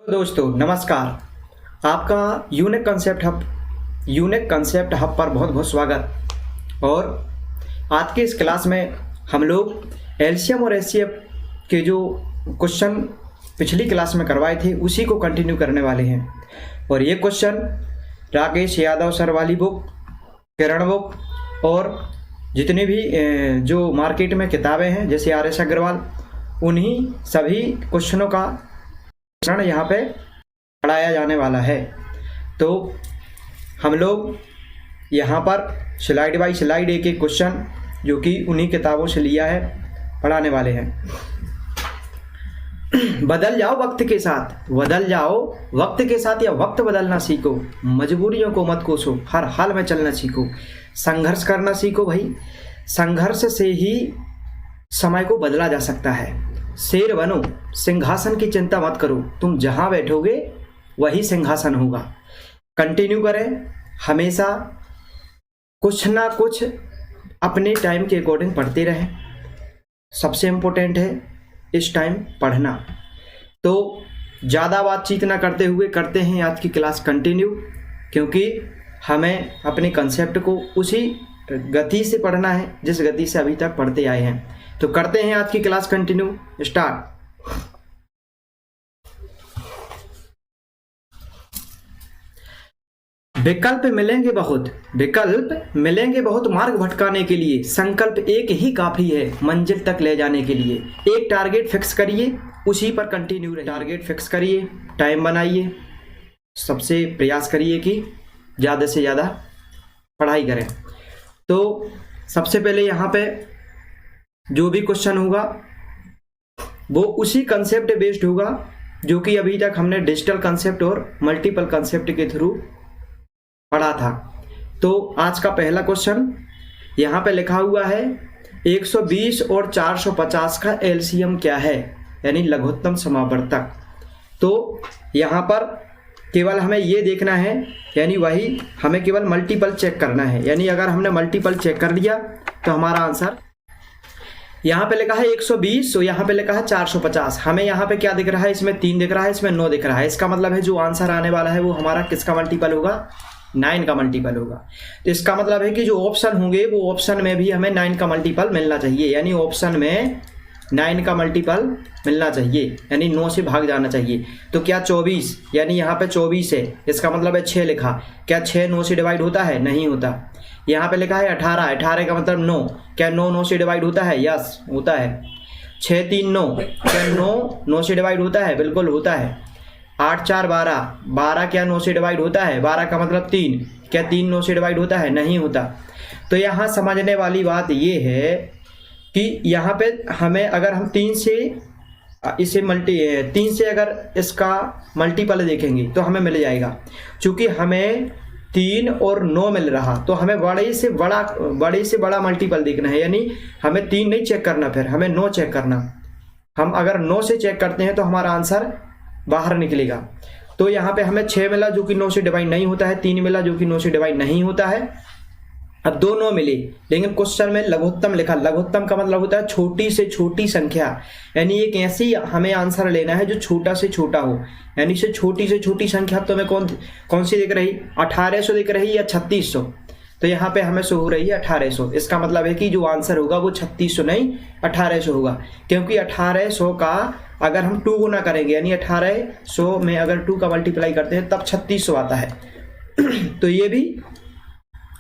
दोस्तों नमस्कार। आपका यूनिक कंसेप्ट हब पर बहुत बहुत स्वागत। और आज के इस क्लास में हम लोग एलसीएम और एचसीएफ के जो क्वेश्चन पिछली क्लास में करवाए थे उसी को कंटिन्यू करने वाले हैं। और ये क्वेश्चन राकेश यादव सर वाली बुक, किरण बुक और जितनी भी जो मार्केट में किताबें हैं जैसे आर.एस. अग्रवाल, उन्हीं सभी क्वेश्चनों का यहाँ पे पढ़ाया जाने वाला है। तो हम लोग यहाँ पर स्लाइड बाई स्लाइड एक एक क्वेश्चन जो कि उन्हीं किताबों से लिया है पढ़ाने वाले हैं। बदल जाओ वक्त के साथ, बदल जाओ वक्त के साथ या वक्त बदलना सीखो, मजबूरियों को मत कोसो, हर हाल में चलना सीखो, संघर्ष करना सीखो। भाई संघर्ष से ही समय को बदला जा सकता है। शेर बनो, सिंहासन की चिंता मत करो, तुम जहां बैठोगे वही सिंहासन होगा। कंटिन्यू करें, हमेशा कुछ ना कुछ अपने टाइम के अकॉर्डिंग पढ़ते रहें। सबसे इम्पोर्टेंट है इस टाइम पढ़ना। तो ज़्यादा बातचीत ना करते हुए करते हैं आज की क्लास कंटिन्यू, क्योंकि हमें अपने कंसेप्ट को उसी गति से पढ़ना है जिस गति से अभी तक पढ़ते आए हैं। तो करते हैं आज की क्लास कंटिन्यू, स्टार्ट। विकल्प मिलेंगे बहुत मार्ग भटकाने के लिए, संकल्प एक ही काफी है मंजिल तक ले जाने के लिए। एक टारगेट फिक्स करिए, उसी पर कंटिन्यू रहिए। टारगेट फिक्स करिए, टाइम बनाइए, सबसे प्रयास करिए कि ज़्यादा से ज़्यादा पढ़ाई करें। तो सबसे पहले यहाँ पे जो भी क्वेश्चन होगा वो उसी कंसेप्ट बेस्ड होगा जो कि अभी तक हमने डिजिटल कंसेप्ट और मल्टीपल कंसेप्ट के थ्रू पढ़ा था। तो आज का पहला क्वेश्चन यहाँ पे लिखा हुआ है 120 और 450 का एलसीएम क्या है, यानी लघुत्तम समावर्तक। तो यहाँ पर केवल हमें ये देखना है, यानी वही हमें केवल मल्टीपल चेक करना है। यानी अगर हमने मल्टीपल चेक कर लिया तो हमारा आंसर यहाँ पे लिखा है 120 और यहाँ पे लिखा है 450। हमें यहाँ पे क्या दिख रहा है, इसमें 3 दिख रहा है, इसमें 9 दिख रहा है। इसका मतलब है जो आंसर आने वाला है वो हमारा किसका मल्टीपल होगा, 9 का मल्टीपल होगा। तो इसका मतलब है कि जो ऑप्शन होंगे वो ऑप्शन में भी हमें 9 का मल्टीपल मिलना चाहिए, यानी ऑप्शन में 9 का मल्टीपल मिलना चाहिए, यानी 9 से भाग जाना चाहिए। तो क्या 24, यानी यहाँ पे 24 है, इसका मतलब है 6 लिखा। क्या 6 9 से डिवाइड होता है? नहीं होता। यहाँ पे लिखा है 18, 18 का मतलब 9। क्या 9 9 से डिवाइड होता है? यस होता है। 6 3 9, क्या 9 9 से डिवाइड होता है? बिल्कुल होता है। 8 4 12, 12 क्या 9 से डिवाइड होता है? 12 का मतलब 3। क्या 3 9 से डिवाइड होता है? नहीं होता। तो यहाँ समझने वाली बात ये है कि यहाँ पे हमें अगर हम 3 से अगर इसका मल्टीपल देखेंगे तो हमें मिल जाएगा। चूँकि हमें 3 और 9 मिल रहा, तो हमें बड़े से बड़ा मल्टीपल देखना है। यानी हमें 3 नहीं चेक करना, फिर हमें 9 चेक करना। हम अगर 9 से चेक करते हैं तो हमारा आंसर बाहर निकलेगा। तो यहाँ पे हमें 6 मिला जो कि 9 से डिवाइड नहीं होता है, 3 मिला जो कि 9 से डिवाइड नहीं होता है। अब 2 9 मिले, लेकिन क्वेश्चन में लघुत्तम लिखा। लघुत्तम का मतलब होता है छोटी से छोटी संख्या, यानी एक ऐसी हमें आंसर लेना है जो छोटा से छोटा हो। यानी से छोटी संख्या तो हमें कौन सी दिख रही, 1800 दिख रही या 3600? तो यहाँ पे हमें शो हो रही है 1800। इसका मतलब है कि जो आंसर होगा वो 3600 नहीं 1800 होगा, क्योंकि 1800 का अगर हम 2 गुना करेंगे, यानी 1800 में अगर 2 का मल्टीप्लाई करते हैं तब 3600 आता है। तो ये भी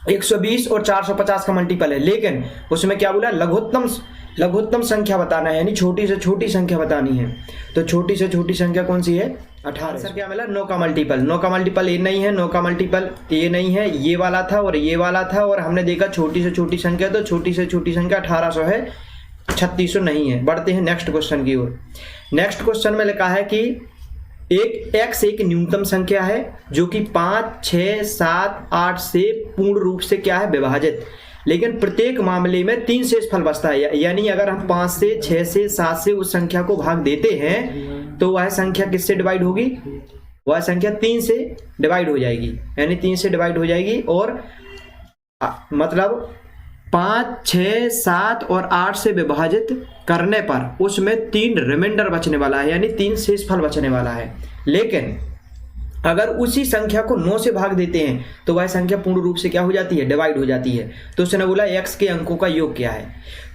120 और 450 का मल्टीपल है, लेकिन उसमें क्या बोला, लघुत्तम संख्या बताना है, यानी छोटी से छोटी संख्या बतानी है। तो छोटी से छोटी संख्या कौन सी है? 1800। क्या मिला? 9 का मल्टीपल। 9 का मल्टीपल ये नहीं है, 9 का मल्टीपल ये नहीं है, ये वाला था और ये वाला था। और हमने देखा छोटी से छोटी संख्या, तो छोटी से छोटी संख्या 1800 है, 3600 नहीं है। बढ़ते हैं नेक्स्ट क्वेश्चन की ओर। नेक्स्ट क्वेश्चन में लिखा है कि एक x एक न्यूनतम संख्या है जो कि 5 6 7 8 से पूर्ण रूप से क्या है, विभाजित। लेकिन प्रत्येक मामले में 3 शेषफल बचता है। यानी अगर हम 5 से 6 से 7 से उस संख्या को भाग देते हैं तो वह संख्या किससे डिवाइड होगी? वह संख्या 3 से डिवाइड हो जाएगी, यानी 3 से डिवाइड हो जाएगी। और मतलब 5 6 7 और 8 से विभाजित करने पर उसमें 3 रिमाइंडर बचने वाला है, यानी 3 शेषफल बचने वाला है। लेकिन अगर उसी संख्या को 9 से भाग देते हैं तो वह संख्या पूर्ण रूप से क्या हो जाती है, डिवाइड हो जाती है। तो उसने बोला x के अंकों का योग क्या है।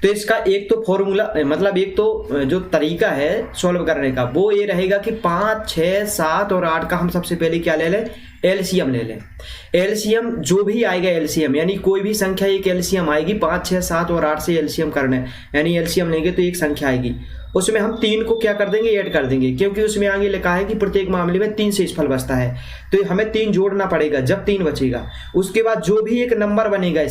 तो इसका एक तो फॉर्मूला, मतलब एक तो जो तरीका है सॉल्व करने का वो ये रहेगा कि 5, 6, 7 और 8 का हम सबसे पहले क्या ले लें, एलसीएम ले लें। एलसीएम जो भी आएगा एलसीएम, यानी कोई भी संख्या एक एलसीएम आएगी, 5, 6, 7 और 8 से एलसीएम करना है, यानी एलसीएम लेंगे तो एक संख्या आएगी, उसमें हम 3 को क्या कर देंगे, ऐड कर देंगे, क्योंकि उसमें आगे लिखा है कि प्रत्येक मामले में 3 से इस फल बचता है। तो हमें 3 जोड़ना पड़ेगा जब 3 बचेगा। उसके बाद जो भी एक नंबर बनेगा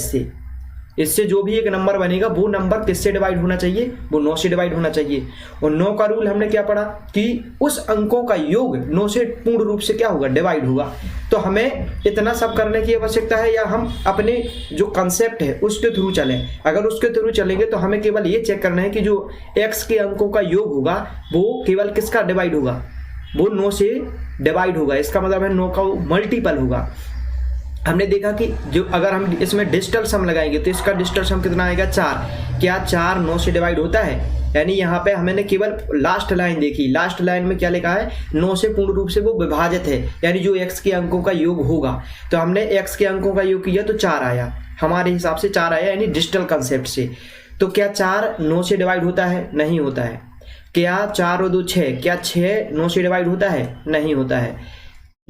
इससे जो भी एक नंबर बनेगा वो नंबर किससे डिवाइड होना चाहिए, वो 9 से डिवाइड होना चाहिए। और 9 का रूल हमने क्या पढ़ा कि उस अंकों का योग 9 से पूर्ण रूप से क्या होगा, डिवाइड होगा। तो हमें इतना सब करने की आवश्यकता है या हम अपने जो कंसेप्ट है उसके थ्रू चलें। अगर उसके थ्रू चलेंगे तो हमें केवल ये चेक करना है कि जो x के अंकों का योग होगा वो केवल किसका डिवाइड होगा, वो 9 से डिवाइड होगा। इसका मतलब है 9 का मल्टीपल होगा। हमने देखा कि जो अगर हम इसमें डिजिटल सम लगाएंगे तो इसका डिजिटल सम कितना आएगा, 4। क्या 4 9 से डिवाइड होता है? यानी यहाँ पे हमने केवल लास्ट लाइन देखी, लास्ट लाइन में क्या लिखा है, 9 से पूर्ण रूप से वो विभाजित है, यानी जो x के अंकों का योग होगा। तो हमने x के अंकों का योग किया तो 4 आया, हमारे हिसाब से 4 आया, यानी डिजिटल कंसेप्ट से। तो क्या 4 9 से डिवाइड होता है? नहीं होता है। क्या 4 और 2 6, क्या 6 9 से डिवाइड होता है? नहीं होता है।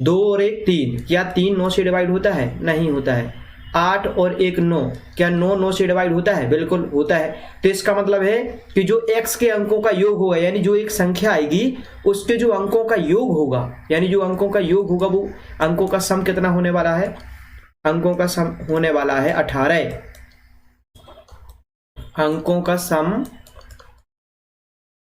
2 और 1 3, क्या 3 9 से डिवाइड होता है? नहीं होता है। 8 और 1 9, क्या 9 9 से डिवाइड होता है? बिल्कुल होता है। तो इसका मतलब है कि जो x के अंकों का योग होगा, यानी जो एक संख्या आएगी उसके जो अंकों का योग होगा, यानी जो अंकों का योग होगा वो अंकों का सम कितना होने वाला है, अंकों का सम होने वाला है 18। अंकों का सम,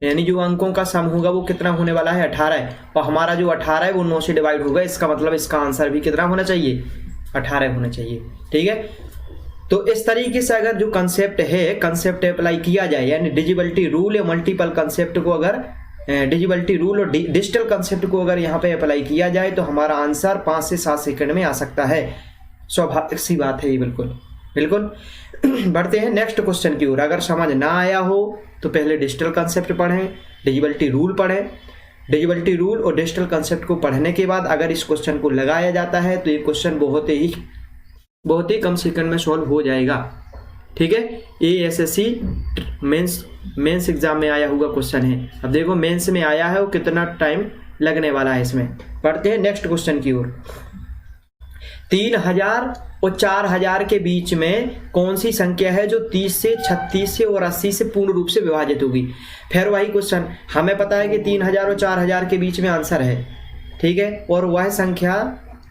यानी जो अंकों का सम होगा वो कितना होने वाला है, 18। और हमारा जो 18 है वो 9 से डिवाइड होगा। इसका मतलब इसका आंसर भी कितना होना चाहिए, 18 होना चाहिए। ठीक है। तो इस तरीके से अगर जो कंसेप्ट है, कंसेप्ट अप्लाई किया जाए, यानी डिजिबिलिटी रूल या मल्टीपल कंसेप्ट को अगर डिजिबिलिटी रूल और डिजिटल कंसेप्ट को अगर यहाँ पे अप्लाई किया जाए तो हमारा आंसर 5 से 7 सेकंड में आ सकता है। स्वाभाविक सी बात है ये, बिल्कुल बिल्कुल। बढ़ते हैं नेक्स्ट क्वेश्चन की ओर। अगर समझ ना आया हो तो पहले डिजिटल कंसेप्ट पढ़ें, डिजिबिलिटी रूल पढ़ें। डिजिबिलिटी रूल और डिजिटल कंसेप्ट को पढ़ने के बाद अगर इस क्वेश्चन को लगाया जाता है तो ये क्वेश्चन बहुत ही कम सेकंड में सॉल्व हो जाएगा। ठीक है। ये एसएससी मेंस एग्जाम में आया हुआ क्वेश्चन है। अब देखो मेंस में आया है वो कितना टाइम लगने वाला है इसमें। पढ़ते हैं नेक्स्ट क्वेश्चन की ओर। 3000 और 4000 के बीच में कौन सी संख्या है जो 30 से 36 से और 80 से पूर्ण रूप से विभाजित होगी। फिर वही क्वेश्चन, हमें पता है कि 3000 और 4000 के बीच में आंसर है। ठीक है। और वह संख्या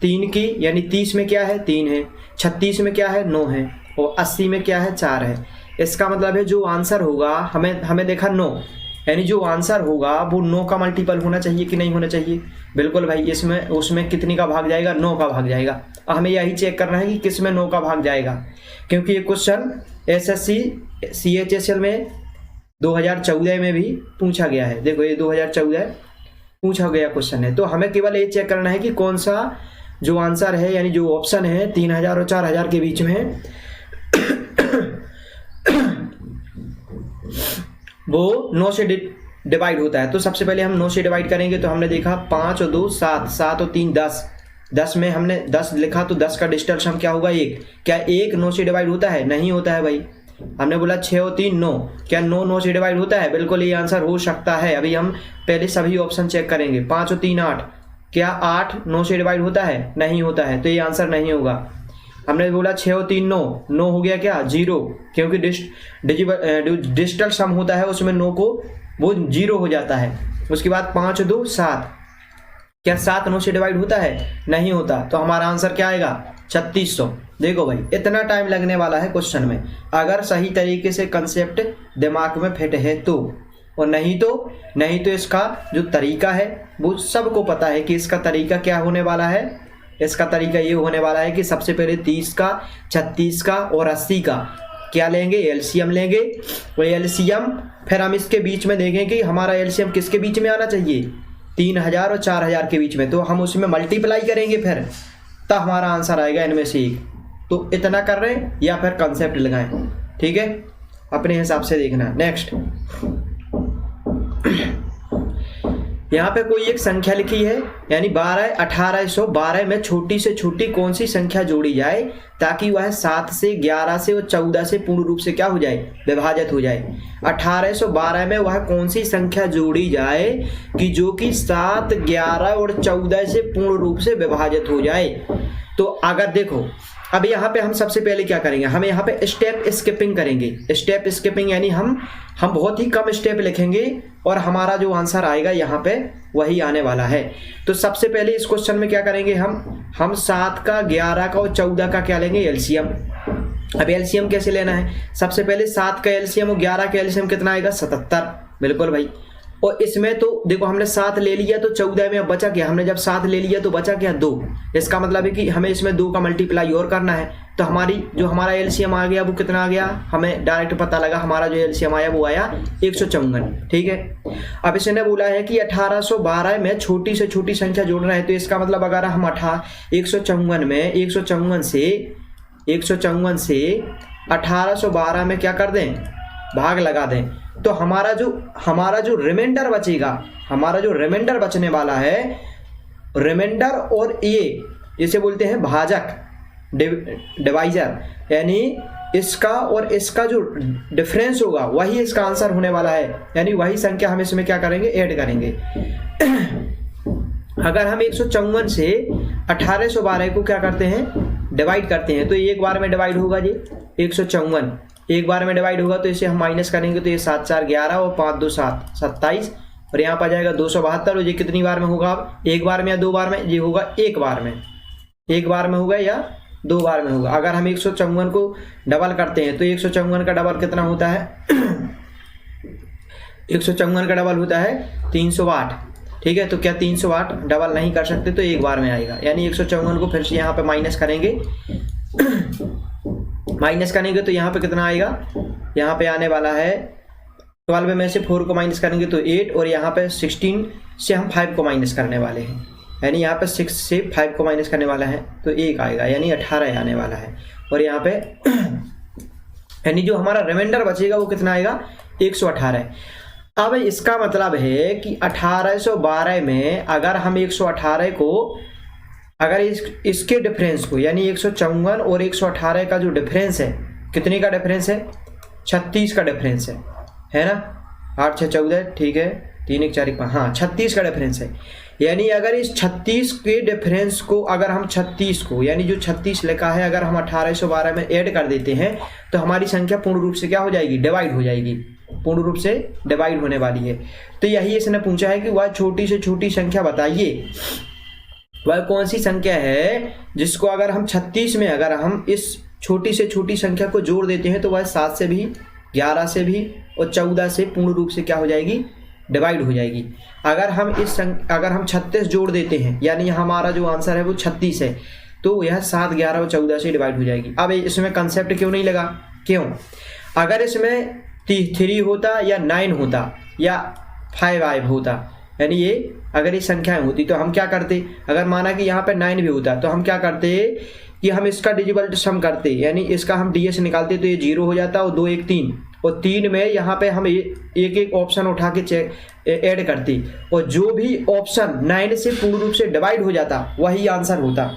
3 की, यानी 30 में क्या है, 3 है, 36 में क्या है, 9 है, और 80 में क्या है, 4 है। इसका मतलब है जो आंसर होगा, हमें देखा 9, यानी जो आंसर होगा वो 9 का मल्टीपल होना चाहिए कि नहीं होना चाहिए। बिल्कुल भाई, इसमें उसमें कितनी का भाग जाएगा, 9 का भाग जाएगा। हमें यही चेक करना है कि किस में 9 का भाग जाएगा, क्योंकि ये क्वेश्चन एसएससी CHSL में 2014 में भी पूछा गया है। देखो ये 2014 पूछा गया क्वेश्चन है। तो हमें केवल ये चेक करना है कि कौन सा जो आंसर है, यानी जो ऑप्शन है 3000 और 4000 के बीच में है वो 9 से डिवाइड होता है। तो सबसे पहले हम 9 से डिवाइड करेंगे। तो हमने देखा 5 और 2 7, 7 और 3 10, 10 में हमने 10 लिखा तो 10 का डिजिटल सम क्या होगा, 1। क्या 1 9 से डिवाइड होता है? नहीं होता है भाई। हमने बोला 6 और 3 9, क्या 9 9 से डिवाइड होता है? बिल्कुल ये आंसर हो सकता है। अभी हम पहले सभी ऑप्शन चेक करेंगे। 5 और 3 8, क्या 8 9 से डिवाइड होता है? नहीं होता है, तो ये आंसर नहीं होगा। हमने बोला 6 और 3 9, 9 हो गया क्या, 0, क्योंकि डिजिटल सम होता है उसमें 9 को वो 0 हो जाता है। उसके बाद 5 और 2 7, क्या 7 9 से डिवाइड होता है? नहीं होता, तो हमारा आंसर क्या आएगा, 3600। देखो भाई इतना टाइम लगने वाला है क्वेश्चन में, अगर सही तरीके से कंसेप्ट दिमाग में फिट है तो। और नहीं तो इसका जो तरीका है वो सबको पता है कि इसका तरीका क्या होने वाला है। इसका तरीका ये होने वाला है कि सबसे पहले 30 का, 36 का और 80 का क्या लेंगे, एलसीएम लेंगे। और एलसीएम फिर हम इसके बीच में देखें कि हमारा एलसीएम किसके बीच में आना चाहिए, 3000 और 4000 के बीच में। तो हम उसमें मल्टीप्लाई करेंगे फिर, तब हमारा आंसर आएगा इनमें से एक। तो इतना कर रहे हैं या फिर कंसेप्ट लगाएं, ठीक है, अपने हिसाब से देखना। नेक्स्ट यहाँ पे कोई एक संख्या लिखी है, यानी 1812 में छोटी से छोटी कौन सी संख्या जोड़ी जाए ताकि वह 7 से 11 से और 14 से पूर्ण रूप से क्या हो जाए, विभाजित हो जाए। 1812 में वह कौन सी संख्या जोड़ी जाए कि जो कि 7, 11 और 14 से पूर्ण रूप से विभाजित हो जाए। तो अगर देखो अब यहाँ पे हम सबसे पहले क्या करेंगे, हम यहाँ पे स्टेप स्किपिंग करेंगे। स्टेप स्किपिंग यानी हम बहुत ही कम स्टेप लिखेंगे और हमारा जो आंसर आएगा यहाँ पे वही आने वाला है। तो सबसे पहले इस क्वेश्चन में क्या करेंगे, हम 7 का, 11 का और 14 का क्या लेंगे, एलसीएम। अब एलसीएम कैसे लेना है, सबसे पहले 7 का एलसीएम और 11 का एलसीएम कितना आएगा, 77। बिल्कुल भाई। और इसमें तो देखो हमने 7 ले लिया तो 14 में अब बचा क्या, हमने जब 7 ले लिया तो बचा क्या, 2। इसका मतलब है कि हमें इसमें 2 का मल्टीप्लाई और करना है। तो हमारा एलसीएम आ गया वो कितना आ गया, हमें डायरेक्ट पता लगा हमारा जो एलसीएम आया वो आया 154। ठीक है। अब इसने बोला है कि 1812 में छोटी से छोटी संख्या जोड़ना है। तो इसका मतलब अगर हम 154 में 154 से 1812 में क्या कर दें, भाग लगा दें, तो हमारा जो रिमाइंडर बचेगा, हमारा जो रिमाइंडर बचने वाला है, रिमाइंडर और ये इसे बोलते हैं भाजक, डिवाइजर, यानी इसका और इसका जो डिफरेंस होगा वही इसका आंसर होने वाला है। यानी वही संख्या हम इसमें क्या करेंगे, ऐड करेंगे। अगर हम 154 से 1812 को क्या करते हैं, डिवाइड करते हैं, तो एक बार में डिवाइड होगा जी, 154 एक बार में डिवाइड होगा, तो इसे हम माइनस करेंगे तो ये 7 4 11 और 5 2 7 27 और यहाँ पर जाएगा 272। और ये कितनी बार में होगा, अब एक बार में या 2 बार में, ये होगा एक बार में होगा या 2 बार में होगा। अगर हम 154 को डबल करते हैं तो 154 का डबल कितना होता है 154 का डबल होता है 308। ठीक है। तो क्या 308 डबल नहीं कर सकते, तो एक बार में आएगा। यानी 154 को फिर से यहाँ पे माइनस करेंगे तो यहाँ पे कितना आएगा, यहाँ पे आने वाला है 12 में से 4 को माइनस करेंगे तो 8, और यहाँ पे 16 से हम 5 को माइनस करने वाले हैं, यानी यहाँ पे 6 से 5 को माइनस करने वाला है तो 1 आएगा, यानी 18 आने वाला है। और यहाँ पे यानी जो हमारा रिमाइंडर बचेगा वो कितना आएगा, 118। अब इसका मतलब है कि 1812 में अगर हम 118 को, अगर इसके डिफरेंस को, यानी 154 और 118 का जो डिफरेंस है, कितने का डिफरेंस है, 36 का डिफरेंस है ना, 8 6 14, ठीक है, 3 1 4 1 5, हाँ 36 का डिफरेंस है। यानी अगर इस 36 के डिफरेंस को, अगर हम 36 को, यानी जो 36 लिखा है, अगर हम 1812 में ऐड कर देते हैं तो हमारी संख्या पूर्ण रूप से क्या हो जाएगी, डिवाइड हो जाएगी, पूर्ण रूप से डिवाइड होने वाली है। तो यही इसने पूछा है कि वह छोटी से छोटी संख्या बताइए, वह कौन सी संख्या है जिसको अगर हम 36 में अगर हम इस छोटी से छोटी संख्या को जोड़ देते हैं तो वह 7 से भी, 11 से भी और 14 से पूर्ण रूप से क्या हो जाएगी, डिवाइड हो जाएगी। अगर हम 36 जोड़ देते हैं, यानी हमारा जो आंसर है वो 36 है, तो यह 7 11 और 14 से डिवाइड हो जाएगी। अब इसमें कंसेप्ट क्यों नहीं लगा, क्यों, अगर इसमें 3 होता या 9 होता या 5 होता, यानी ये अगर ये संख्याएं होती तो हम क्या करते, अगर माना कि यहाँ पे 9 भी होता तो हम क्या करते कि हम इसका डिजिबल सम करते, यानी इसका हम डीएस निकालते तो ये 0 हो जाता, और 2 1 3, और 3 में यहाँ पे हम एक एक ऑप्शन उठा के ऐड करते, और जो भी ऑप्शन 9 से पूर्ण रूप से डिवाइड हो जाता वही आंसर होता।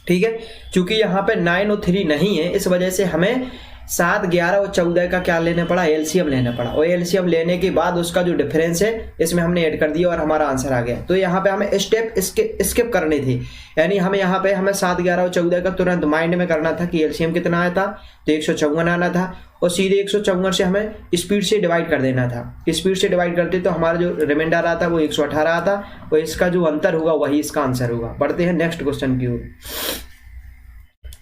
ठीक है। चूंकि यहाँ पे 9 और 3 नहीं है, इस वजह से हमें 7 11 और 14 का क्या लेना पड़ा, एलसीएम लेना पड़ा, और एलसीएम लेने के बाद उसका जो डिफरेंस है इसमें हमने ऐड कर दिया और हमारा आंसर आ गया। तो यहाँ पे हमें स्टेप स्किप करने थे, यानी हमें यहाँ पे 7 11 और 14 का तुरंत माइंड में करना था कि एलसीएम कितना आया था, तो 154 आना था, और सीधे 154 से हमें स्पीड से डिवाइड कर देना था। स्पीड से डिवाइड करते तो हमारा जो रिमाइंडर आता वो 118 आता, और इसका जो अंतर होगा वही इसका आंसर होगा। बढ़ते हैं नेक्स्ट क्वेश्चन की ओर।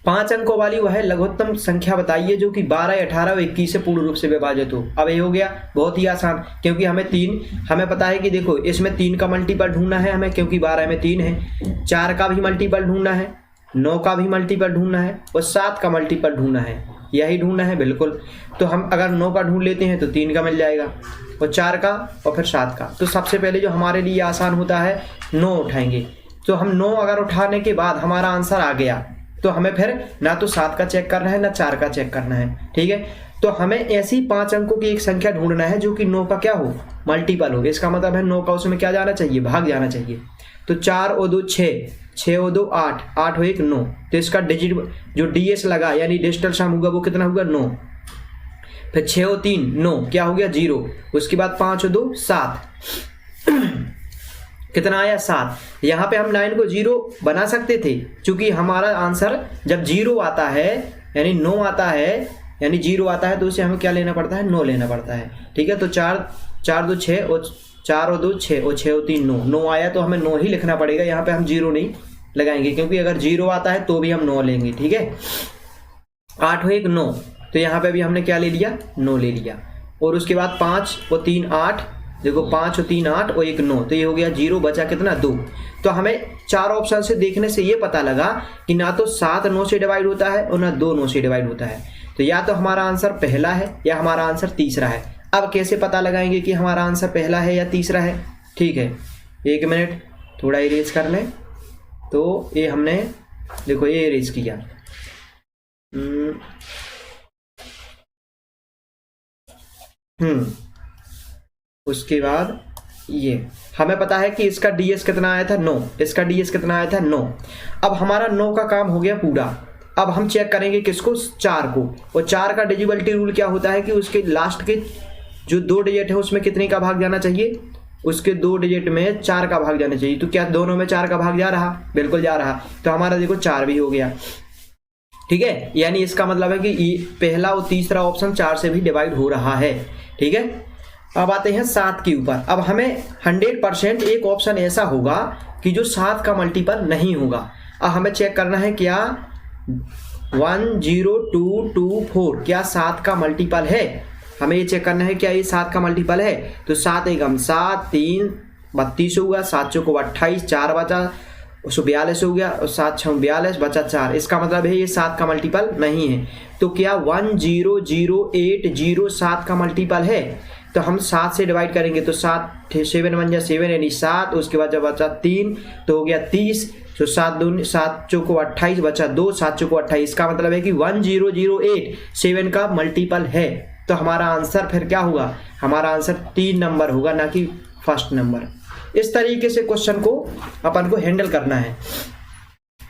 5 अंकों वाली वह लघुत्तम संख्या बताइए जो कि 12 18 और 21 से पूर्ण रूप से विभाजित हो। अब ये हो गया बहुत ही आसान, क्योंकि हमें पता है कि देखो इसमें 3 का मल्टीपल ढूंढना है हमें, क्योंकि 12 में 3 है, 4 का भी मल्टीपल ढूंढना है, 9 का भी मल्टीपल ढूंढना है, और 7 का मल्टीपल ढूंढना है, यही ढूंढना है बिल्कुल। तो हम अगर 9 का ढूंढ लेते हैं तो 3 का मिल जाएगा, और 4 का और फिर 7 का। तो सबसे पहले जो हमारे लिए आसान होता है 9 उठाएंगे। तो हम 9 अगर उठाने के बाद हमारा आंसर आ गया तो हमें फिर ना तो 7 का चेक करना है ना 4 का चेक करना है। ठीक है। तो हमें ऐसी 5 अंकों की एक संख्या ढूंढना है जो कि 9 का क्या हो, मल्टीपल हो। इसका मतलब है 9 का उसमें क्या जाना चाहिए, भाग जाना चाहिए। तो 4 और 2 6, 6 और 2 8, 8 और 1 9। तो इसका डिजिट जो DS लगा यानी डिजिटल सम होगा वो कितना होगा, 9। फिर 6 और 3 9, क्या हो गया 0। उसके बाद 5 और 2 7, कितना आया 7। यहाँ पे हम 9 को 0 बना सकते थे, क्योंकि हमारा आंसर जब 0 आता है यानी 9 आता है यानी 0 आता है तो उसे हमें क्या लेना पड़ता है, 9 लेना पड़ता है। ठीक है, तो 4 2 6 और 4 और 2 6 और 6 और 3 9, 9 आया तो हमें 9 ही लिखना पड़ेगा। यहाँ पे हम 0 नहीं लगाएंगे, क्योंकि अगर 0 आता है तो भी हम 9 लेंगे। ठीक है, 8 और 1 9, तो यहाँ पे भी हमने क्या ले लिया, 9 ले लिया। और उसके बाद 5 और 3 8, देखो 5 और 3 8 और 1 9, तो ये हो गया 0, बचा कितना 2। तो हमें 4 ऑप्शन से देखने से ये पता लगा कि ना तो 7 9 से डिवाइड होता है और ना 2 9 से डिवाइड होता है। तो या तो हमारा आंसर पहला है या हमारा आंसर तीसरा है। अब कैसे पता लगाएंगे कि हमारा आंसर पहला है या तीसरा है? ठीक है, 1 मिनट थोड़ा इरेज कर लें। तो ये हमने देखो ये इरेज किया। उसके बाद ये हमें पता है कि इसका DS कितना आया था, 9। इसका DS कितना आया था, 9। अब हमारा 9 का काम हो गया पूरा। अब हम चेक करेंगे किसको, 4 को। और 4 का डिजिबिलिटी रूल क्या होता है कि उसके लास्ट के जो 2 डिजिट है उसमें कितने का भाग जाना चाहिए, उसके 2 डिजिट में 4 का भाग जाना चाहिए। तो क्या दोनों में 4 का भाग जा रहा, बिल्कुल जा रहा। तो हमारा देखो 4 भी हो गया। ठीक है, यानी इसका मतलब है कि पहला और तीसरा ऑप्शन 4 से भी डिवाइड हो रहा है। ठीक है, अब आते हैं 7 के ऊपर। अब हमें 100% एक ऑप्शन ऐसा होगा कि जो 7 का मल्टीपल नहीं होगा। अब हमें चेक करना है क्या 1 0 2 2 4 क्या 7 का मल्टीपल है। हमें ये चेक करना है क्या ये 7 का मल्टीपल है। तो 7 एकम 7, 3 32 होगा, 7 चौको 28, 4 बचा 42 हो गया, और 7 6 42 बचा 4। इसका मतलब है ये 7 का मल्टीपल नहीं है। तो क्या 1 0 0 8 0 7 का मल्टीपल है? तो हम 7 से डिवाइड करेंगे तो 7 7 1 7 यानी 7। उसके बाद जब बचा 3 तो हो गया 30। तो 7 चौको 28 बचा 2, 7 चौको 28। इसका मतलब है कि 1 0 0 8 7 का मल्टीपल है। तो हमारा आंसर फिर क्या होगा, हमारा आंसर 3 नंबर होगा, ना कि फर्स्ट नंबर। इस तरीके से क्वेश्चन को अपन को हैंडल करना है।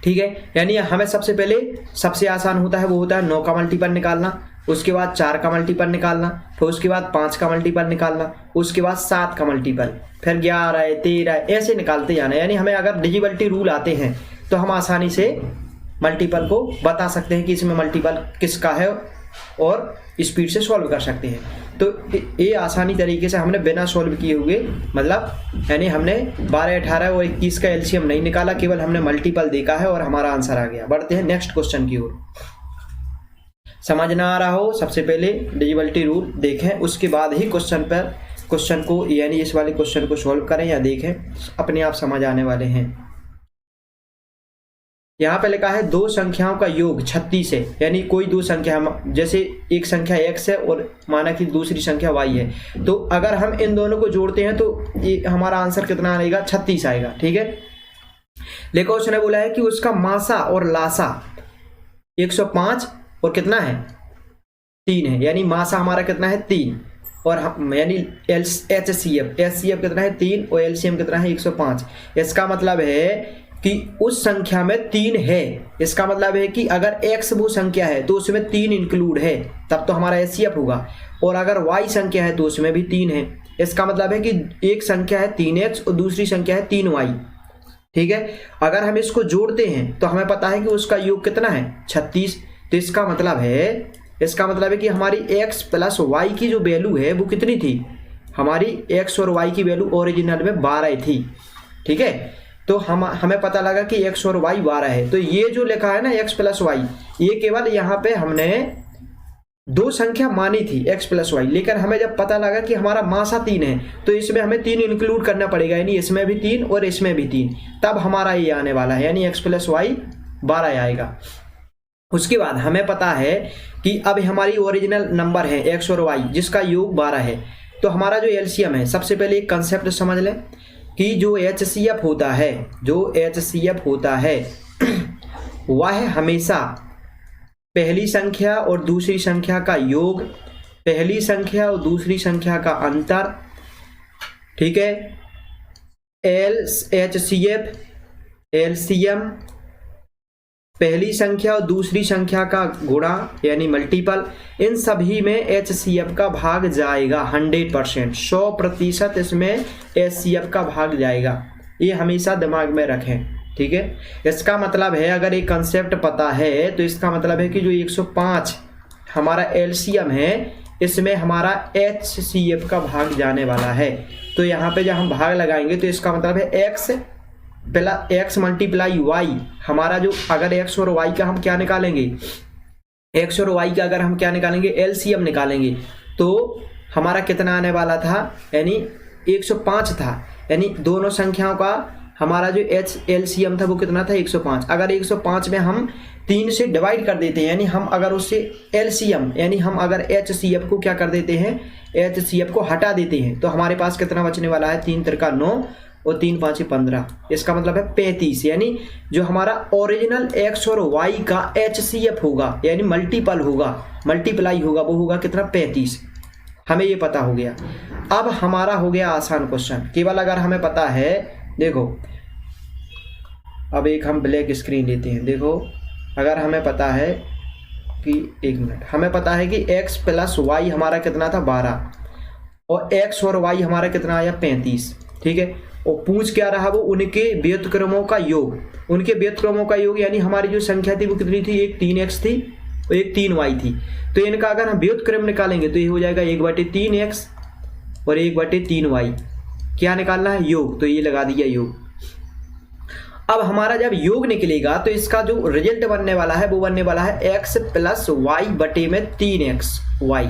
ठीक है, यानी हमें सबसे पहले सबसे आसान होता है वो होता है 9 का मल्टीपल निकालना, उसके बाद 4 का मल्टीपल निकालना, फिर उसके बाद 5 का मल्टीपल निकालना, उसके बाद 7 का मल्टीपल, फिर 11 13 ऐसे निकालते जाना। यानी हमें अगर डिजिबिलिटी रूल आते हैं तो हम आसानी से मल्टीपल को बता सकते हैं कि इसमें मल्टीपल किसका है और स्पीड से सॉल्व कर सकते हैं। तो ये आसानी तरीके से हमने बिना सॉल्व किए हुए, मतलब यानी हमने 12 18 और 21 का एलसीएम नहीं निकाला, केवल हमने मल्टीपल देखा है और हमारा आंसर आ गया। बढ़ते हैं नेक्स्ट क्वेश्चन की ओर। समझ ना आ रहा हो, सबसे पहले डिजिबिलिटी रूल देखें, उसके बाद ही क्वेश्चन को यानी इस वाले क्वेश्चन को सॉल्व करें या देखें, अपने आप समझ आने वाले हैं। यहाँ पे लिखा है 2 संख्याओं का योग 36 है। यानी कोई 2 संख्या, जैसे एक संख्या x है और माना कि दूसरी संख्या y है, तो अगर हम इन दोनों को जोड़ते हैं तो ये हमारा आंसर कितना आएगा, 36 आएगा। ठीक है, लेकिन उसने बोला है कि उसका मासा और लासा 105 और कितना है 3 है। यानी मासा हमारा कितना है 3, और यानी HCF कितना है 3 और LCM कितना है 105। इसका मतलब है कि उस संख्या में 3 है। इसका मतलब है कि अगर x वो संख्या है तो उसमें 3 इंक्लूड है, तब तो हमारा HCF होगा। और अगर y संख्या है तो उसमें भी 3 है। इसका मतलब है कि एक संख्या है 3x और दूसरी संख्या है 3y। ठीक है, अगर हम इसको जोड़ते हैं तो हमें पता है कि उसका योग कितना है 36। तो इसका मतलब है कि हमारी x प्लस y की जो वैल्यू है वो कितनी थी, हमारी x और y की वैल्यू ओरिजिनल में 12 थी। ठीक है, तो हमें पता लगा कि x और y 12 है। तो ये जो लिखा है ना x प्लस y, ये केवल यहाँ पे हमने 2 संख्या मानी थी x प्लस y, लेकिन हमें जब पता लगा कि हमारा मासा 3 है तो इसमें हमें 3 इंक्लूड करना पड़ेगा, यानी इसमें भी 3 और इसमें भी 3, तब हमारा ये आने वाला है, यानी x प्लस y 12 आएगा। उसके बाद हमें पता है कि अब हमारी ओरिजिनल नंबर है x और y जिसका योग 12 है। तो हमारा जो एलसीएम है, सबसे पहले एक कंसेप्ट समझ लें कि जो HCF होता है वह हमेशा पहली संख्या और दूसरी संख्या का योग, पहली संख्या और दूसरी संख्या का अंतर, ठीक है, LHCF, LCM, पहली संख्या और दूसरी संख्या का गुणा यानी मल्टीपल, इन सभी में HCF का भाग जाएगा 100%, 100% इसमें HCF का भाग जाएगा। ये हमेशा दिमाग में रखें, ठीक है। इसका मतलब है अगर एक कंसेप्ट पता है तो इसका मतलब है कि जो 105 हमारा LCM है इसमें हमारा HCF का भाग जाने वाला है। तो यहाँ पे जब हम भाग लगाएंगे तो इसका मतलब है x मल्टीप्लाई वाई, हमारा जो अगर x और y का हम क्या निकालेंगे, x और y का अगर हम क्या निकालेंगे LCM निकालेंगे तो हमारा कितना आने वाला था, यानी 105 था, यानी दोनों संख्याओं का हमारा जो LCM था वो कितना था 105। अगर 105 में हम 3 से डिवाइड कर देते हैं, यानी हम अगर उससे LCM यानी हम अगर HCF को क्या कर देते हैं, HCF को हटा देते हैं तो हमारे पास कितना बचने वाला है, 3 तिरका 9 और 3 5 15, इसका मतलब है 35। यानी जो हमारा ओरिजिनल x और y का HCF होगा यानी मल्टीपल होगा, मल्टीप्लाई होगा, वो होगा कितना 35। हमें ये पता हो गया। अब हमारा हो गया आसान क्वेश्चन, केवल अगर हमें पता है, देखो अब एक हम ब्लैक स्क्रीन लेते हैं। देखो अगर हमें पता है कि एक मिनट, हमें पता है कि x प्लस वाई हमारा कितना था 12 और x और y हमारा कितना आया 35, ठीक है। और पूछ क्या रहा, वो उनके व्युत्क्रमों का योग, उनके व्युत्क्रमों का योग यानी हमारी जो संख्या थी वो कितनी थी, एक 3x थी और एक 3y थी। तो इनका अगर हम व्युत्क्रम निकालेंगे तो ये हो जाएगा 1/3x और 1/3y। क्या निकालना है, योग, तो ये लगा दिया योग। अब हमारा जब योग निकलेगा तो इसका जो रिजल्ट बनने वाला है वो बनने वाला है x प्लस वाई बटे में 3xy।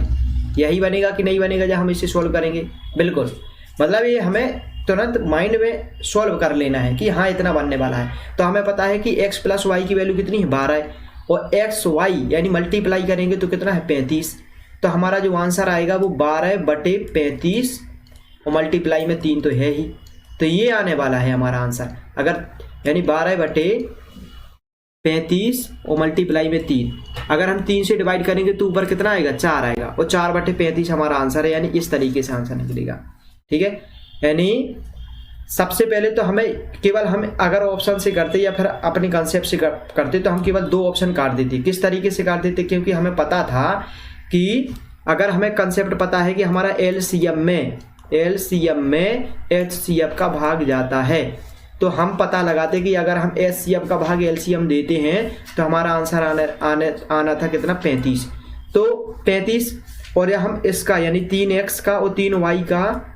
यही बनेगा कि नहीं बनेगा जब हम इसे सोल्व करेंगे, बिल्कुल, मतलब ये हमें तुरंत माइंड में सॉल्व कर लेना है कि हाँ इतना बनने वाला है। तो हमें पता है कि x प्लस वाई की वैल्यू कितनी है 12 है और एक्स वाई यानी मल्टीप्लाई करेंगे तो कितना है 35। तो हमारा जो आंसर आएगा वो 12/35 और मल्टीप्लाई में 3 तो है ही, तो ये आने वाला है हमारा आंसर। अगर यानी 12/35 और मल्टीप्लाई में 3, अगर हम 3 से डिवाइड करेंगे तो ऊपर कितना आएगा 4 आएगा और 4/35 हमारा आंसर है। यानी इस तरीके से आंसर निकलेगा, ठीक है। यानी सबसे पहले तो हमें केवल हम अगर ऑप्शन से करते या फिर अपने कंसेप्ट से करते तो हम केवल 2 ऑप्शन काट देते। किस तरीके से काट देते, क्योंकि हमें पता था कि अगर हमें कंसेप्ट पता है कि हमारा LCM में HCF का भाग जाता है तो हम पता लगाते कि अगर हम HCF का भाग LCM देते हैं तो हमारा आंसर आना था कितना 35। तो 35 और हम इसका यानी 3x का और 3y का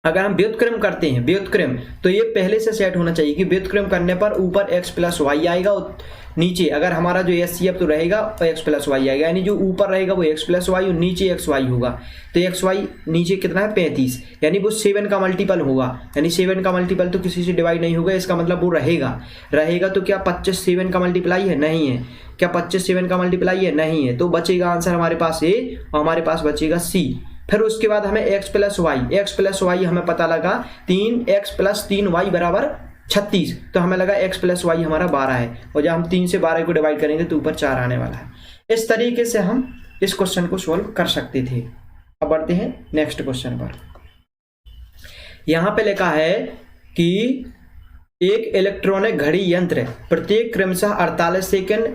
अगर हम व्युत्क्रम करते हैं, व्युत्क्रम, तो ये पहले से सेट होना चाहिए कि व्युत्क्रम करने पर ऊपर x प्लस वाई आएगा और नीचे अगर हमारा जो HCF तो रहेगा x प्लस वाई आएगा, यानी जो ऊपर रहेगा वो x प्लस वाई और नीचे xy होगा। तो xy नीचे कितना है 35, यानी वो 7 का मल्टीपल होगा, यानी 7 का मल्टीपल तो किसी से डिवाइड नहीं होगा, इसका मतलब वो रहेगा। तो क्या 25 7 का मल्टीप्लाई है, नहीं है। क्या 25 7 का मल्टीप्लाई है, नहीं है। तो बचेगा आंसर हमारे पास A और हमारे पास बचेगा C। फिर उसके बाद हमें x प्लस वाई हमें पता लगा 3x प्लस 3y बराबर 36, तो हमें लगा x प्लस वाई हमारा 12 है और जब हम 3 से 12 को डिवाइड करेंगे तो ऊपर 4 आने वाला है। इस तरीके से हम इस क्वेश्चन को सॉल्व कर सकते थे। अब बढ़ते हैं नेक्स्ट क्वेश्चन पर। यहाँ पे लिखा है कि एक इलेक्ट्रॉनिक घड़ी यंत्र प्रत्येक क्रमशः 48 सेकेंड,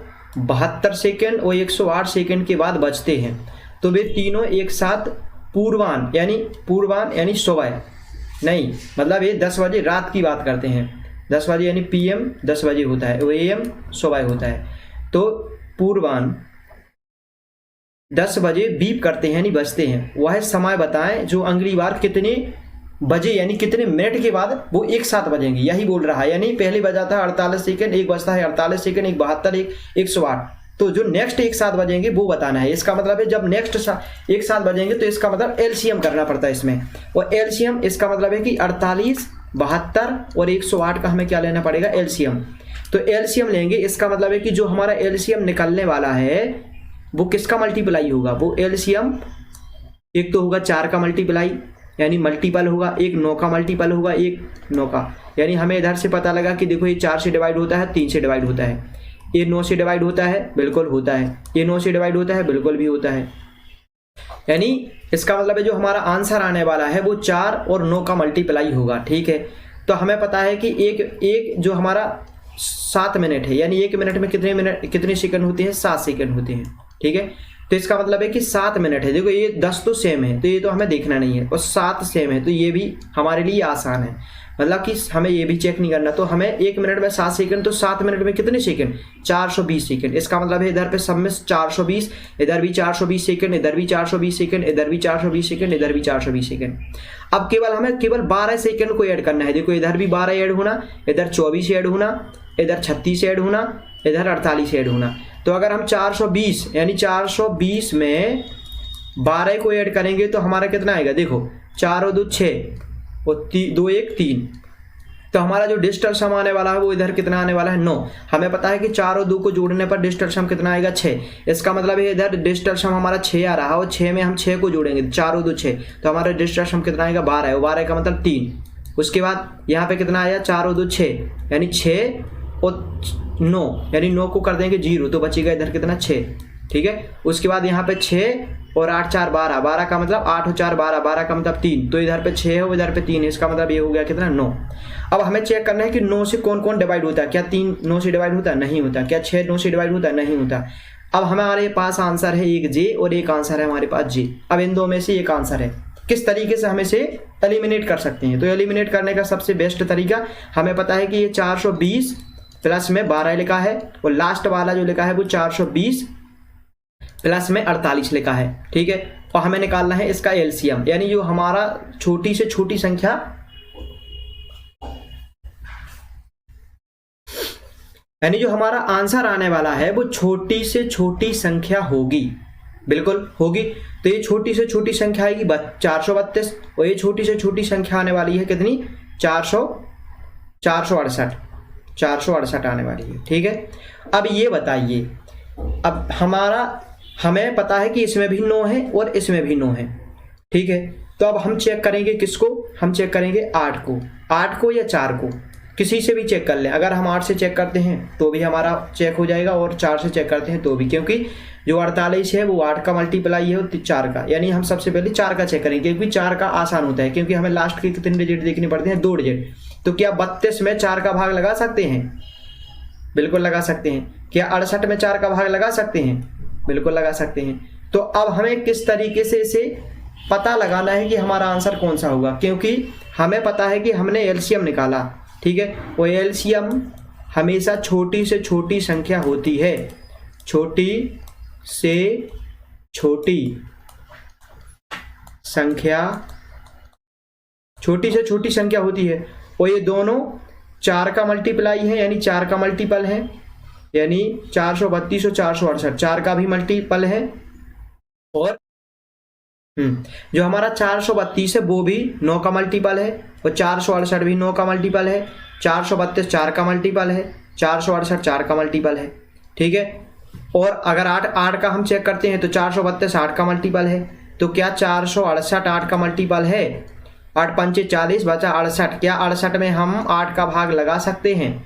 72 सेकेंड और 108 सेकेंड के बाद बजते हैं, तो वे तीनों एक साथ पूर्वान यानी सुबह नहीं, मतलब ये 10 बजे रात की बात करते हैं। 10 बजे यानी PM 10 बजे होता है, वो AM सुबह होता है। तो पूर्वान 10 बजे बीप करते हैं यानी बजते हैं, वह समय बताएं जो अगली बार कितने बजे यानी कितने मिनट के बाद वो एक साथ बजेंगे, यही बोल रहा है। यानी पहले बजा था 48 सेकेंड, एक बजता है 48 सेकेंड, एक 72, एक 108, तो जो नेक्स्ट एक साथ बजेंगे वो बताना है। इसका मतलब है जब नेक्स्ट एक साथ बजेंगे तो इसका मतलब LCM करना पड़ता है इसमें, और LCM इसका मतलब है कि 48, 72 और 108 का हमें क्या लेना पड़ेगा LCM। तो LCM लेंगे, इसका मतलब है कि जो हमारा LCM निकलने वाला है वो किसका मल्टीप्लाई होगा, वो LCM एक तो होगा 4 का मल्टीप्लाई यानी मल्टीपल होगा, एक 9 का मल्टीपल होगा, एक 9 का, यानी हमें इधर से पता लगा कि देखो ये 4 से डिवाइड होता है, 3 से डिवाइड होता है, ये 9 से डिवाइड होता है, बिल्कुल होता है। ये 9 से डिवाइड होता है, बिल्कुल भी होता है। यानी इसका मतलब है जो हमारा आंसर आने वाला है वो 4 और 9 का मल्टीप्लाई होगा। ठीक है, तो हमें पता है कि एक जो हमारा 7 मिनट है, यानी 1 मिनट में कितने सेकंड होते हैं? 7 सेकंड होते हैं। ठीक है, तो इसका मतलब है कि 7 मिनट है। देखो ये 10 तो सेम है, तो ये तो हमें देखना नहीं है, और 7 सेम है, तो ये भी हमारे लिए आसान है। मतलब कि हमें ये भी चेक नहीं करना। तो हमें 1 मिनट में 7 सेकंड, तो 7 मिनट में कितने सेकंड? 420 सेकंड। इसका मतलब है इधर पे सब में 420, इधर भी 420 सेकंड, इधर भी 420 सेकंड, इधर भी 420 सेकंड, इधर भी 420 सेकंड। अब हमें केवल 12 सेकंड को ऐड करना है। देखो इधर भी 12 ऐड होना, इधर 24 ऐड होना, इधर 36 ऐड होना, इधर 48 ऐड होना। तो अगर हम 420 यानी 420 में 12 को ऐड करेंगे तो हमारा कितना आएगा? देखो 4 और 2 6 और 2 1 3। तो हमारा जो डिजिटल सम आने वाला है वो इधर कितना आने वाला है? 9। हमें पता है कि 4 और 2 को जोड़ने पर डिजिटल सम कितना आएगा? 6। इसका मतलब है इधर डिजिटल सम हमारा 6 आ रहा है, और 6 में हम 6 को जोड़ेंगे, 4 और 2 6, तो हमारा डिजिटल सम कितना आएगा? 12 है, और 12 का मतलब 3। उसके बाद यहाँ पे कितना आया? 4 और 2 6, यानी 6 और 9, यानी 9 को कर देंगे 0, तो बचेगा इधर कितना? 6। ठीक है, उसके बाद यहाँ पे 6 और 8 4 12, 12 का मतलब 8 और 4 12, 12 का मतलब 3, तो इधर पे 6 है और इधर पे 3 है। इसका मतलब ये हो गया कितना? 9। अब हमें चेक करना है कि 9 से कौन कौन डिवाइड होता है। क्या 3 9 से डिवाइड होता है? नहीं होता। क्या 6 9 से डिवाइड होता है? नहीं होता। अब हमारे पास आंसर है एक जे और एक आंसर है हमारे पास जे। अब इन दो में से एक आंसर है। किस तरीके से हम इसे एलिमिनेट कर सकते हैं? तो एलिमिनेट करने का सबसे बेस्ट तरीका, हमें पता है कि ये 420 प्लस में 12 लिखा है, और लास्ट वाला जो लिखा है वो 420 प्लस में 48 लिखा है। ठीक है, और हमें निकालना है इसका एलसीएम, यानी जो हमारा छोटी से छोटी संख्या, यानी जो हमारा आंसर आने वाला है वो छोटी से छोटी संख्या होगी। बिल्कुल होगी। तो ये छोटी से छोटी संख्या आएगी 432, और ये छोटी से छोटी संख्या आने वाली है कितनी? 468 आने वाली है। ठीक है, अब ये बताइए, अब हमें पता है कि इसमें भी 9 है और इसमें भी 9 है। ठीक है, तो अब हम चेक करेंगे किसको? हम चेक करेंगे 8 को या 4 को, किसी से भी चेक कर लें। अगर हम 8 से चेक करते हैं तो भी हमारा चेक हो जाएगा, और 4 से चेक करते हैं तो भी, क्योंकि जो 48 है वो 8 का मल्टीप्लाई है और 4 का, यानी हम सबसे पहले 4 का चेक करेंगे, क्योंकि 4 का आसान होता है, क्योंकि हमें लास्ट के कितने डिजिट देखने पड़ते हैं? 2 डिजिट। तो क्या 32 में 4 का भाग लगा सकते हैं? बिल्कुल लगा सकते हैं। क्या 68 में 4 का भाग लगा सकते हैं? बिल्कुल लगा सकते हैं। तो अब हमें किस तरीके से इसे पता लगाना है कि हमारा आंसर कौन सा होगा, क्योंकि हमें पता है कि हमने एलसीएम निकाला। ठीक है, वो एलसीएम हमेशा छोटी से छोटी संख्या होती है, छोटी से छोटी संख्या होती है, और ये दोनों 4 का मल्टीप्लाई है, यानी 4 का मल्टीपल है, यानी 432 और 468 4 का भी मल्टीपल है, और जो हमारा 432 है वो भी 9 का मल्टीपल है, और 468 भी 9 का मल्टीपल है, 432 4 का मल्टीपल है, 468 4 का मल्टीपल है। ठीक है, और अगर 8 का हम चेक करते हैं तो 432 8 का मल्टीपल है। तो क्या 468 8 का मल्टीपल है? 8 पंचे 40 बचा 68। क्या 68 में हम 8 का भाग लगा सकते हैं?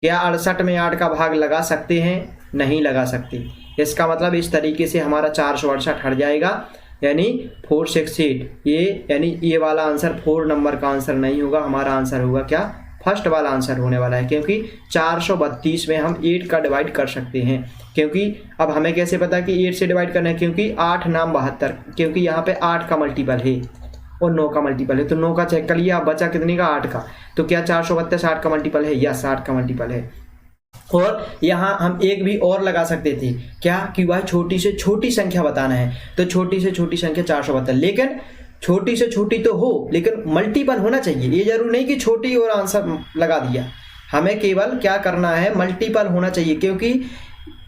क्या 68 में 8 का भाग लगा सकते हैं? नहीं लगा सकते। इसका मतलब इस तरीके से हमारा 468 हट जाएगा, यानी 468। यानी ये वाला आंसर 4 नंबर का आंसर नहीं होगा, हमारा आंसर होगा क्या? फर्स्ट वाला आंसर होने वाला है, क्योंकि 432 में हम 8 का डिवाइड कर सकते हैं। क्योंकि अब हमें कैसे पता कि 8 से डिवाइड करना है? क्योंकि 8 नाम 72, क्योंकि यहाँ पे 8 का मल्टीपल है और 9 का मल्टीपल है। तो 9 का चेक कर लिया, अब बचा कितने का? 8 का। तो क्या 432 8 का मल्टीपल है? यस, 8 का मल्टीपल है। और यहाँ हम एक भी और लगा सकते थे, क्या कि वह छोटी से छोटी संख्या बताना है, तो छोटी से छोटी संख्या 472। लेकिन छोटी से छोटी तो हो, लेकिन मल्टीपल होना चाहिए। ये जरूर नहीं कि छोटी और आंसर लगा दिया, हमें केवल क्या करना है? मल्टीपल होना चाहिए, क्योंकि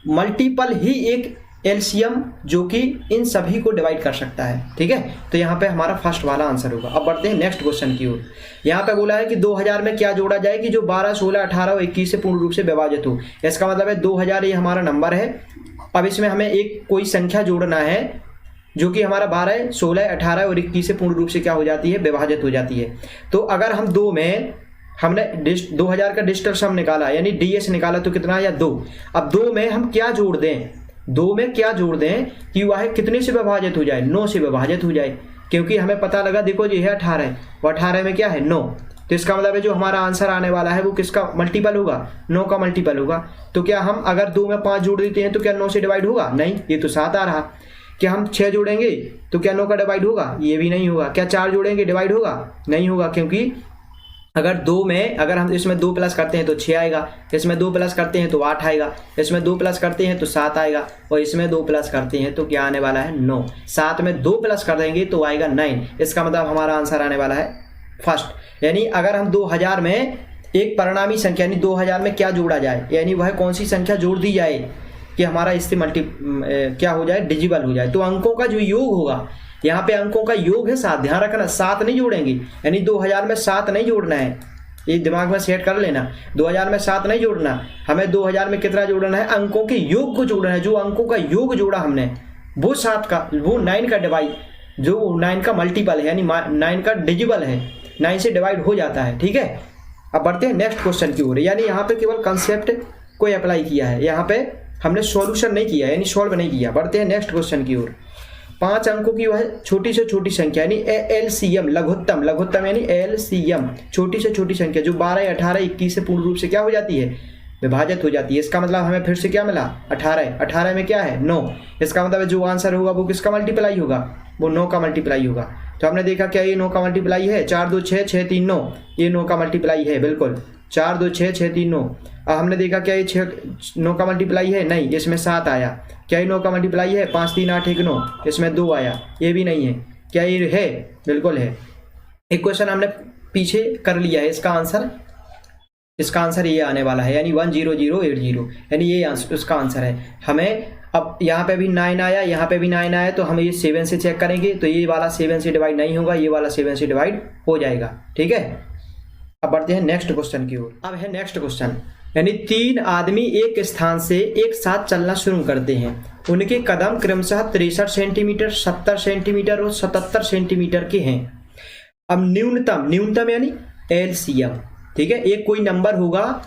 मल्टीपल ही एक एलसीएम जो कि इन सभी को डिवाइड कर सकता है। ठीक है, तो यहाँ पे हमारा फर्स्ट वाला आंसर होगा। अब बढ़ते हैं नेक्स्ट क्वेश्चन की ओर। यहाँ पे बोला है कि 2000 में क्या जोड़ा जाए कि जो 12 16 18 और 21 से पूर्ण रूप से विभाजित हो। इसका मतलब है 2000 ये हमारा नंबर है। अब इसमें हमें एक कोई संख्या जोड़ना है जो कि हमारा 12 16 18 और 21 से पूर्ण रूप से क्या हो जाती है? विभाजित हो जाती है। तो अगर हम 2 में हमने 2000 का डिजिटल सम निकाला यानी डीएस निकाला तो कितना आया 2। अब 2 में हम क्या जोड़ दें, 2 में क्या जोड़ दें कि वह कितने से विभाजित हो जाए, 9 से विभाजित हो जाए, क्योंकि हमें पता लगा देखो ये है 18 और 18 में क्या है 9, तो इसका मतलब है जो हमारा आंसर आने वाला है वो किसका मल्टीपल होगा, 9 का मल्टीपल होगा। तो क्या हम अगर 2 में 5 जोड़ देते हैं तो क्या 9 से डिवाइड होगा, नहीं, ये तो 7 आ रहा। क्या हम 6 जोड़ेंगे तो क्या 9 का डिवाइड होगा, ये भी नहीं होगा। क्या 4 जोड़ेंगे डिवाइड होगा, नहीं होगा, क्योंकि अगर 2 में अगर हम इसमें 2 प्लस करते हैं तो 6 आएगा, इसमें 2 प्लस करते हैं तो 8 आएगा, इसमें 2 प्लस करते हैं तो 7 आएगा, और इसमें 2 प्लस करते हैं तो क्या आने वाला है 9। 7 में 2 प्लस कर देंगे तो आएगा 9। इसका मतलब हमारा आंसर आने वाला है फर्स्ट। यानी अगर हम 2000 में एक परिणामी संख्या यानी 2000 में क्या जोड़ा जाए, यानी वह कौन सी संख्या जोड़ दी जाए कि हमारा इससे क्या हो जाए, डिजिबल हो जाए, तो अंकों का जो योग होगा, यहाँ पे अंकों का योग है 7, ध्यान रखना 7 नहीं जोड़ेंगे, यानी 2000 में 7 नहीं जोड़ना है, ये दिमाग में सेट कर लेना। 2000 में 7 नहीं जोड़ना, हमें 2000 में कितना जोड़ना है, अंकों के योग को जोड़ना है। जो अंकों का योग जोड़ा हमने वो 7 का, वो 9 का डिवाइड, जो 9 का मल्टीपल है यानी 9 का डिजिबल है, 9 से डिवाइड हो जाता है, ठीक है। अब बढ़ते हैं नेक्स्ट क्वेश्चन की ओर। यानी यहाँ पे केवल कंसेप्ट को अप्लाई किया है, यहाँ पे हमने सॉल्यूशन नहीं किया यानी सॉल्व नहीं किया। बढ़ते हैं नेक्स्ट क्वेश्चन की ओर। 5 अंकों की वह छोटी से छोटी संख्या यानी एलसीएम, लघुत्तम यानी एलसीएम, छोटी से छोटी संख्या जो 12, 18, 21 से पूर्ण रूप से क्या हो जाती है, विभाजित हो जाती है। इसका मतलब हमें फिर से क्या मिला 18, 18 में क्या है 9। इसका मतलब जो आंसर होगा वो किसका मल्टीप्लाई होगा, वो 9 का मल्टीप्लाई होगा। तो हमने देखा क्या ये 9 का मल्टीप्लाई है, 4 2 6 6 3 9, ये 9 का मल्टीप्लाई है, बिल्कुल 4 2 6 6 3 9। अब हमने देखा क्या ये 9 का मल्टीप्लाई है, नहीं, इसमें 7 आया। क्या ये 9 का मल्टीप्लाई है, 5 3 8 1 9, इसमें 2 आया, ये भी नहीं है। क्या ये है, बिल्कुल है। एक क्वेश्चन हमने पीछे कर लिया है, इसका आंसर ये आने वाला है यानी 10080, यानी ये उसका आंसर है। हमें अब यहाँ पे भी 9 आया, यहाँ पे भी 9 आया, तो हम ये 7 से चेक करेंगे तो ये वाला 7 से डिवाइड नहीं होगा, ये वाला 7 से डिवाइड हो जाएगा, ठीक है। अब बढ़ते हैं नेक्स्ट क्वेश्चन की ओर। अब है नेक्स्ट क्वेश्चन, यानी 3 आदमी एक स्थान से एक साथ चलना शुरू करते हैं। उनके कदम क्रमशः 63 सेंटीमीटर, 70 सेंटीमीटर और 77 सेंटीमीटर के हैं। अब न्यूनतम यानी एलसीएम, ठीक है, एक कोई नंबर होगा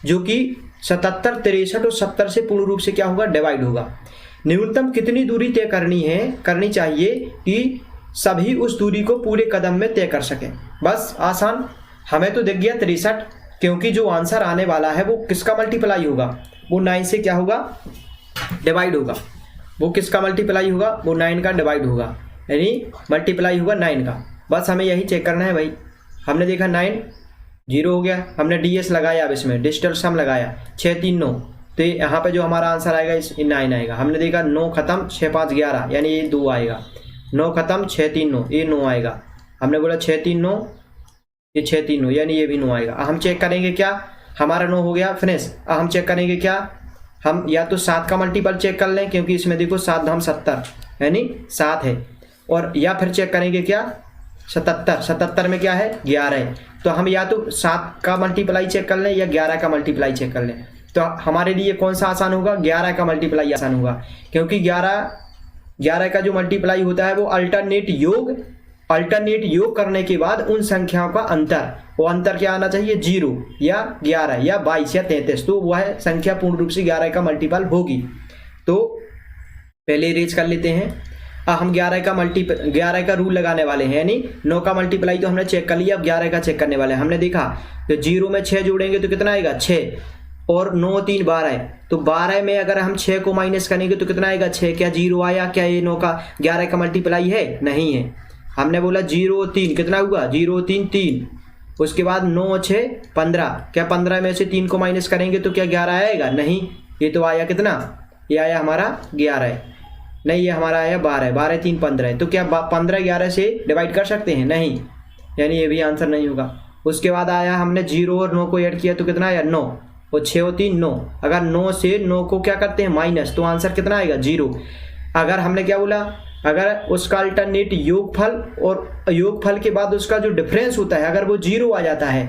जो कि 77, 63 और 70 से पूर्ण रूप से क्या होगा, डिवाइड होगा। न्यूनतम कितनी दूरी तय करनी चाहिए कि सभी उस दूरी को पूरे कदम में तय कर सकें। बस आसान, हमें तो दिख गया 63, क्योंकि जो आंसर आने वाला है वो किसका मल्टीप्लाई होगा, वो 9 से क्या होगा, डिवाइड होगा। वो किसका मल्टीप्लाई होगा, वो 9 का डिवाइड होगा, यानी मल्टीप्लाई होगा 9 का। बस हमें यही चेक करना है भाई। हमने देखा 9 0 हो गया, हमने डीएस लगाया, अब इसमें डिजिटल सम लगाया 6 3 9, तो यहाँ पे जो हमारा आंसर आएगा इस 9 आएगा। हमने देखा 9 खत्म 6 5 11, यानी ये 2 आएगा। 9 खत्म 6 3 9, ये 9 आएगा। हमने बोला 6 3 9, ये 6 3 9, यानी ये भी 9 आएगा। हम चेक करेंगे क्या, हमारा 9 हो गया फिनिश। हम चेक करेंगे क्या, हम या तो 7 का मल्टीपल चेक कर लें, क्योंकि इसमें देखो 7 धाम 70 यानी 7 है, और या फिर चेक करेंगे क्या 77 में क्या है 11 है। तो हम या तो 7 का मल्टीप्लाई चेक कर लें या 11 का मल्टीप्लाई चेक कर लें। तो हमारे लिए कौन सा आसान होगा, 11 का मल्टीप्लाई आसान होगा, क्योंकि 11 का जो मल्टीप्लाई होता है वो अल्टरनेट योग करने के बाद उन संख्याओं का अंतर, वो अंतर क्या आना चाहिए 0 या 11 या 22 या 33, तो वह संख्या पूर्ण रूप से 11 का मल्टीपल होगी। तो पहले इरेज कर लेते हैं। हम 11 का रूल लगाने वाले हैं, यानी 9 का मल्टीप्लाई तो हमने चेक कर लिया, अब 11 का चेक करने वाले हैं। हमने देखा तो 0 में 6 जोड़ेंगे तो कितना आएगा 6, और 9 3 12, तो 12 में अगर हम 6 को माइनस करेंगे तो कितना आएगा 6। क्या 0 आया, क्या ये 9 का 11 का मल्टीप्लाई है, नहीं है। हमने बोला 0 3, कितना हुआ 0 3 3, उसके बाद 9 6 15, क्या 15 में से 3 को माइनस करेंगे तो क्या 11 आएगा, नहीं, ये तो आया कितना, ये आया हमारा 11, नहीं ये हमारा आया 12, 12 3 15, तो क्या 15 11 से डिवाइड कर सकते हैं, नहीं, यानी ये भी आंसर नहीं होगा। उसके बाद आया हमने 0 और 9 को ऐड किया तो कितना आया 9, और 6 और 3 9, अगर 9 से 9 को क्या करते हैं माइनस, तो आंसर कितना आएगा 0। अगर हमने क्या बोला, अगर उसका अल्टरनेट योगफल और योगफल के बाद उसका जो डिफरेंस होता है अगर वो 0 आ जाता है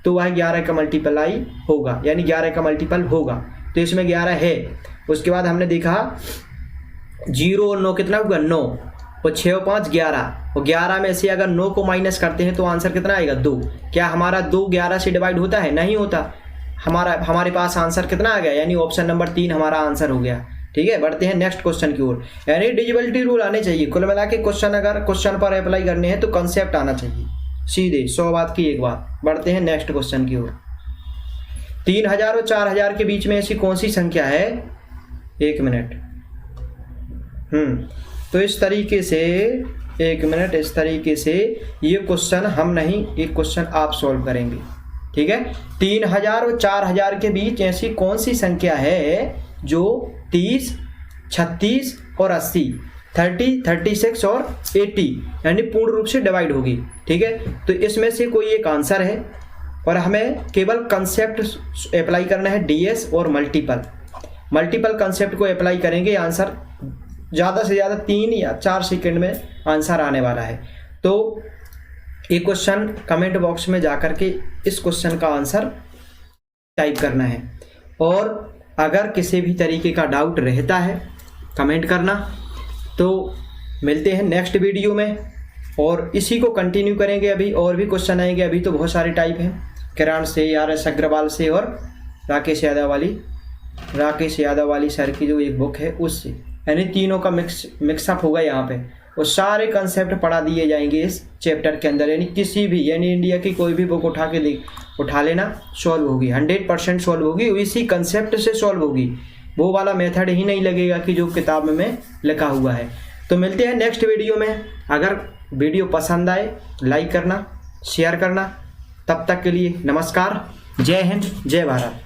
तो वह 11 का मल्टीप्लाई होगा, यानी 11 का मल्टीपल होगा। तो इसमें 11 है। उसके बाद हमने देखा 0 और 9 कितना हुआ 9, और 6 और 5 11, और 11 में से अगर 9 को माइनस करते हैं तो आंसर कितना आएगा 2। क्या हमारा 2 11 से डिवाइड होता है? नहीं होता। हमारे पास आंसर कितना आ गया, यानी ऑप्शन नंबर 3 हमारा आंसर हो गया। ठीक है, बढ़ते हैं नेक्स्ट क्वेश्चन की ओर। यानी डिविजिबिलिटी रूल आने चाहिए। कुल मिला के क्वेश्चन पर अप्लाई करने हैं तो कंसेप्ट आना चाहिए सीधे, 100 बात की एक बात। बढ़ते हैं नेक्स्ट क्वेश्चन की ओर। 3000 और 4000 के बीच में ऐसी कौन सी संख्या है? 1 मिनट। तो इस तरीके से 1 मिनट, इस तरीके से ये क्वेश्चन हम नहीं, एक क्वेश्चन आप सॉल्व करेंगे। ठीक है, 3000 और 4000 के बीच ऐसी कौन सी संख्या है जो 30, 36 और 80, 30, 36 और 80 यानी पूर्ण रूप से डिवाइड होगी। ठीक है, तो इसमें से कोई एक आंसर है और हमें केवल कंसेप्ट अप्लाई करना है, डीएस और मल्टीपल कंसेप्ट को अप्लाई करेंगे। आंसर ज़्यादा से ज़्यादा 3 या 4 सेकंड में आंसर आने वाला है। तो ये क्वेश्चन कमेंट बॉक्स में जाकर के इस क्वेश्चन का आंसर टाइप करना है, और अगर किसी भी तरीके का डाउट रहता है कमेंट करना। तो मिलते हैं नेक्स्ट वीडियो में और इसी को कंटिन्यू करेंगे। अभी और भी क्वेश्चन आएंगे, अभी तो बहुत सारे टाइप हैं, किरण से, RS अग्रवाल से और राकेश यादव वाली सर की जो एक बुक है उससे, यानी तीनों का मिक्सअप होगा यहाँ पे, और सारे कंसेप्ट पढ़ा दिए जाएंगे इस चैप्टर के अंदर। यानी किसी भी, यानी इंडिया की कोई भी बुक उठा लेना, सॉल्व होगी, 100% सॉल्व होगी, इसी कंसेप्ट से सॉल्व होगी। वो वाला मेथड ही नहीं लगेगा कि जो किताब में लिखा हुआ है। तो मिलते हैं नेक्स्ट वीडियो में। अगर वीडियो पसंद आए लाइक करना, शेयर करना। तब तक के लिए नमस्कार, जय हिंद, जय भारत।